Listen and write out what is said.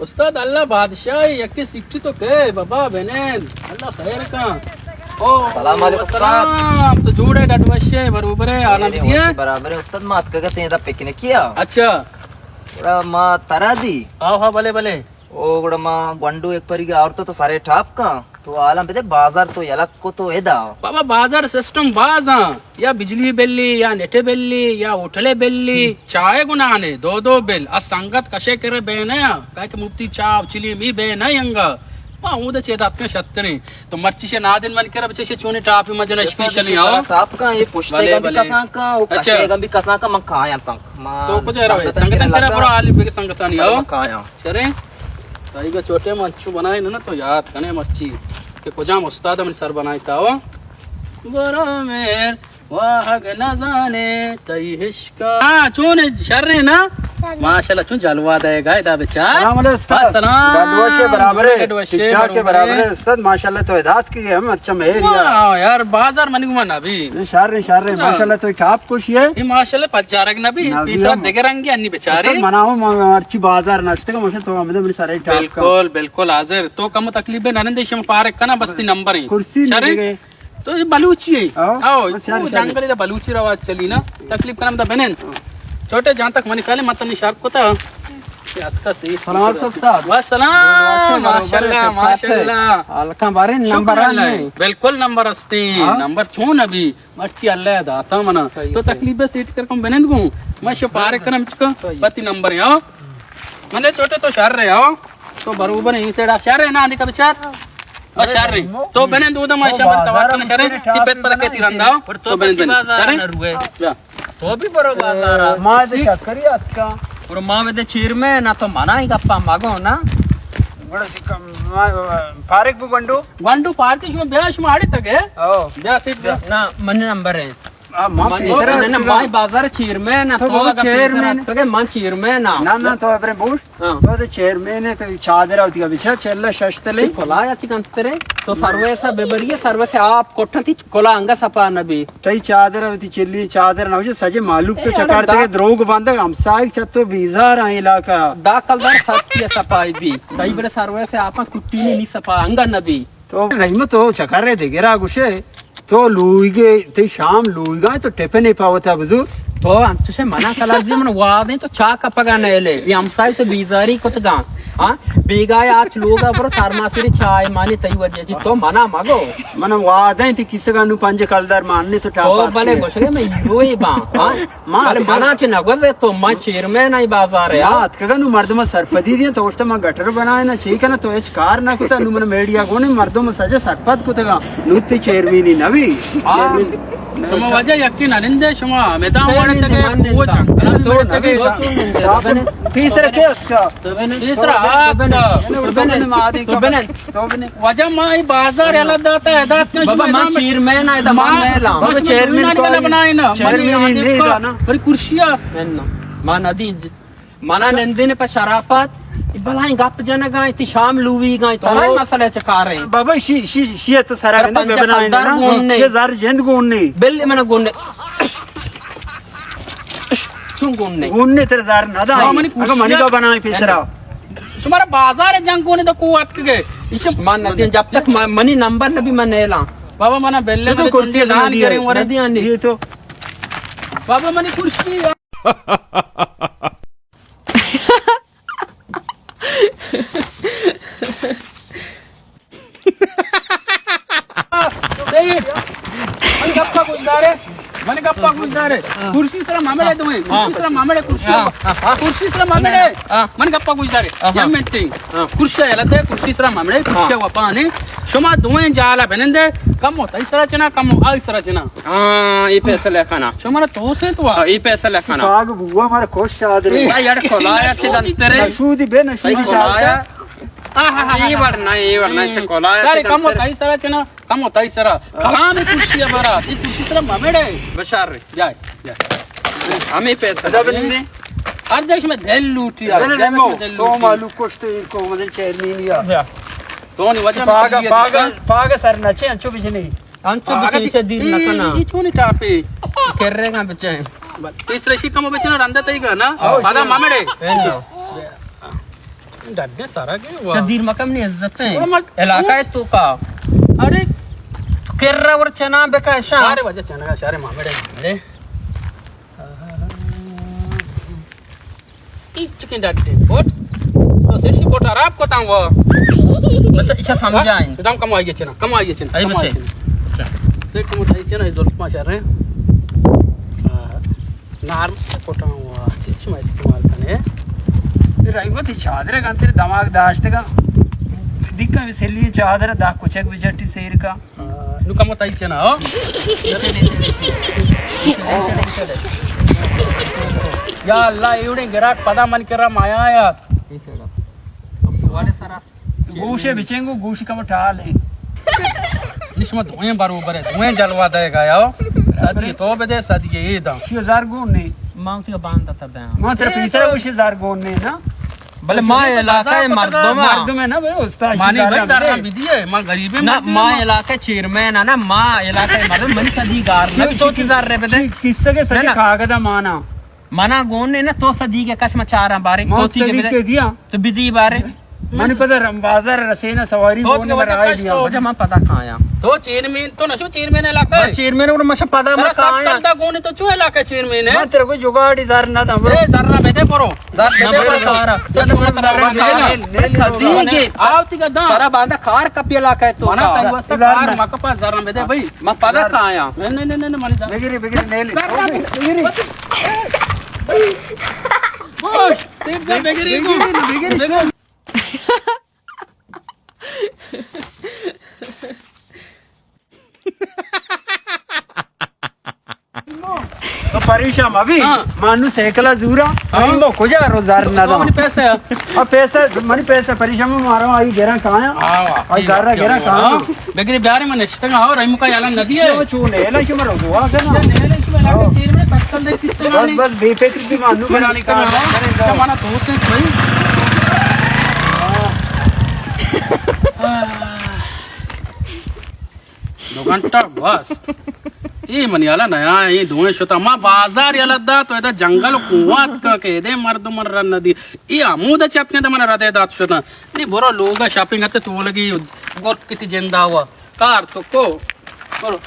उस्ताद अल्लाह बादशाह यक्की सिट्टी तो के बाबा बहनेन अल्लाह खैर का ओ सलाम अलैकुम उस्ताद तो जोड़े डटवशे बरोबर है आलम दिया बराबर है उस्ताद मात का ते दा पिकनिक किया अच्छा बड़ा मा तरादी आओ हाँ भले भले ओ बड़ा मा गंडू एक परिगे और तो सारे ठाप का तो आलम पे बाजार तो यलक को तो एदा बाबा बाजार सिस्टम बाजा या बिजली बिल्ली या नेटे बिल्ली या उठले बिल्ली चाय गुनाने दो बिल आ संगत कशे करे बेने काय के मुफ्ती चाव चिली मी बेने यंगा पा उदे चेत आपके शतने तो मर्ची से ना दिन मन करे बच्चे से चोने टाप मजना स्पेशल नहीं आओ टाप का ये पुष्टे का भी कसा का ओ कशे का भी कसा का मैं खाया तक तो कुछ रहा संगतन करे पूरा आली पे संगत नहीं आओ खाया चले ताई का छोटे मच्छू बनाए ना तो याद कने मर्ची के कुजाम उस्ताद मन सर बनाई था वो बरो मेर वाहग न जाने तई हिश्का चून शर्रे ना माशाल्लाह चून जलवा देगा इदा बेचारा सलाम अलैकुम उस्ताद गडवशे बराबर है ठीक-ठाक के बराबर है उस्ताद माशाल्लाह तो हिदायत की हम अच्छा मेहर वाह यार बाजार मन घुमाना भी शार माशाल्लाह तो आप खुश है ये माशाल्लाह पचारक ना भी तीसरा देगे रंगी अन्नी बेचारे मनाओ मर्ची बाजार नष्ट का माशाल्लाह तो हमने मन सारे ठाक बिल्कुल बिल्कुल हाजिर तो कम तकलीफ है नरेंद्र शम पार्क का ना बस्ती नंबर है कुर्सी लगे तो ये बलूची है आओ शारे जंगल इधर बलूची रवाज चली ना तकलीफ का नाम था बहन छोटे जहाँ तक मनी काले मत निशार को था का सही सलाम अलैकुम उस्ताद वाह सलाम माशाल्लाह माशाल्लाह अलका बारे नंबर नहीं बिल्कुल नंबर अस्ते नंबर छून अभी मर्ची अल्लाह दाता मना तो तकलीफ सीट कर कम बनेंद गो मैं शपारे करम चका पति नंबर है मने छोटे तो शहर रहे हो तो बरोबर यहीं से शहर है ना आदि का विचार शहर रही तो बनेंद उदा माशा तवाकन शहर तिब्बत पर के तिरंदा तो बनेंद शहर तो भी बरो बाजार मां दे चक्करी अक्का और मां वेदे चीर में ना तो मना ही गप्पा मागो ना बड़ा सिकम फारिक बु गंडू पार्क में ब्याह में आड़े तक है ओ ब्याह सीट ना मन नंबर है मां ना मां बाजार चीर में ना तो चेयरमैन तो के मन चीर में ना ना तो अपने बूस्ट तो द चेयरमैन है तो चादर होती है बिछा चल शस्तले कोलाया चिकंतरे तो सर्वेसा बेबरिये सर्वसे आप कोठती कोला अंग सपा नबी तई चादर होती चिल्ली चादर ना हो सजे मालूक तो चकारते के द्रोग बांधा हमसाई छतो बीजार आ इलाका दा कलदार सत्य सपाई भी तई बड़े सर्वसे आपा कुट्टी नहीं सपा अंग नबी तो नहीं तो चकारे देगेरा गुशे तो लुईगे ते शाम लुईगा तो टेपे नहीं पावता बुजुर्ग तो अंतुशे मना कलार जी मन वादे तो चा कपगा नेले ये हमसाई तो बीजारी कोतगा हां बेगाय आज लोग पर थर्मासरी चाय माने तई वजह जी तो मना मागो मन वादे ती किसगा नु पंज कलदार मानने तो टापा तो भले गोशगे मैं योई बा हां भले मना च नगवे तो मैं चेयरमैन आई बाजार है हां अतकगा नु मर्दम सरपदी दिए तो उस्ता मा गटर बनाए ना ठीक है ना तो एच कार ना कुता नु मन मेडिया गोने मर्दम सजे सरपद कुतगा नुत्ती चेयरमैन नवी चेयरमैन शमा वजह यकीन अनिंदे शमा मैदान वाले तक वो जंगल में तक तीसरा के अक्का तीसरा तो बने वजह माई बाजार याला दाता है दात के बाबा मां चेयरमैन आई दा मान लेला बाबा चेयरमैन का बनाए ना चेयरमैन नहीं ना बड़ी कुर्सियां मां नदी मना नंदिने पर शराफत बलाई गप जन गई थी शाम लूवी गई तो हर मसले चका रहे बाबा शी तो सारा ने बनाए ना 6000 जिंद गुन्ने बिल मैंने गुन्ने क्यों गुन्ने तेरे जार ना दा अगर मनी का बनाए फिसरा तुम्हारा बाजार है जंग कोने तो को अटक गए इसे मान नदी जब तक मनी नंबर न भी मैं नेला बाबा मना बेल्ले तो कुर्सी दान करे और ये तो बाबा मनी कुर्सी मैंने गप्पा गुजारे कुर्सी सरा मामले तुम्हें कुर्सी सरा मामले कुर्सी सरा मामले मैंने गप्पा गुजारे या मेंटे कुर्सी यालते कुर्सी सरा मामले कुर्सी वपाने शुमा दोएं जाला बनेंदे कम होता इस तरह चना कम आ इस तरह चना हां ये पैसा लेखाना शुमा तो से तो ये पैसा लेखाना बाग बुआ हमारा खुश शादी यार खोलाया अच्छे दंतरे नशूदी बे नशूदी शादी ये वरना इसे खोलाया सारे कम होता इस तरह चना कम होता इस तरह कलाम कुर्सी बरा ये कुर्सी सरा मामले बशार रे जाए हमें पैसा दबने हर देश में दिल लूटी यार तो मालूम कुछ तो इनको मतलब चेयरमैन या तो नहीं वजह पागा सर नचे अंचो बिच नहीं अंचो बिच से दिन न कना ये छोनी टापे केरेगा बच्चे तीसरे शी कम बचना रंदा तई गा ना बादा मामड़े डड्डे सारा के तो हुआ दीर मकम नहीं इज्जत है वो मत- इलाका है तू का अरे किर्रा और चना बेका शाह सारे वजह चना का सारे मामले मामले चिकन डड्डे पोट तो सेसी पोट आराप को तांग वो बच्चा इच्छा समझाएं दाम कम आइए चना कम आइए चना आई कम आइए बच्चे। चना से कम आइए चना इस जोर माशा रहे नार पोटा हुआ चिच में इस्तेमाल करने रहीमत चादर का तेरे दिमाग दाश्त का दिक्का में सेली चादर दा कुचक बिचटी शेर का नु कम आइए चना हो या अल्लाह एवढे गिराक पदा मन करा माया या वाले सारा गोशे बिचेंगो गोश का मठाल है निस्मत धुएं बरोबर है धुएं जलवा देगा याओ सदी तो बदे सदी ये दा 6000 गुण ने मांगती का बांधता था बयान मां तेरे पीछे 6000 गुण ने ना भले माँ इलाका है मर्दों मर्द में ना भाई उस्ताद माने भाई जरा विधि है मां गरीबे ना माँ इलाके चेयरमैन है ना माँ इलाके मर्द मनी सदी गार ना तो 3000 रे बदे किस्से के सके कागदा माना मना गोन ने ना तो सदी के कश मचारा बारे मौत तोती के सदी बदे के दिया तो बिदी बारे मन पता बाजार रसेना सवारी बहुत होने के पर वजह आए कष्ट दिया हो जब हम पता खाया तो चेयरमैन तो नशो चेयरमैन इलाका है चेयरमैन और मश पता अरे मत सब खाया करता कोने तो चो इलाका चेयरमैन है मैं तेरे को जुगाड़ इधर ना था ए जरा बेदे परो जरा बेदे परो तारा तो मत सदी के आवती का दा तारा बांधा खार कप इलाका है तो मना तई वस्ता कार मकपा जरा बेदे भाई मैं पता खाया नहीं नहीं नहीं माने जा बिगड़ी बिगड़ी ले ले बिगड़ी बस तेरे का बेगरी को बिगड़ी परेशान अभी मानु सेकला जूरा मो को जा रोजार ना तो मनी पैसे है अब पैसा मनी पैसा परेशान में मारो आई गेरा कहां और जारा गेरा कहां बेगरी ब्यारे में नष्ट आओ रहीम का याला नदी है वो चूने ला क्यों मरो दुआ करना नेले इसमें इलाका चेयरमैन सत्तन दे किससे बस बस बेफिक्र भी मानु बनाने का हमारा दोस्त है भाई दो घंटा बस ये मन याला नया ये धुएं शोता मा बाजार याला दा तो एदा जंगल कुवात का के दे मर्द मर्रा नदी ये आमूद चपने मन रदे दात शोता नी बरो लोग शॉपिंग हते तो लगी गोर किती जिंदा हुआ कार तो को बरो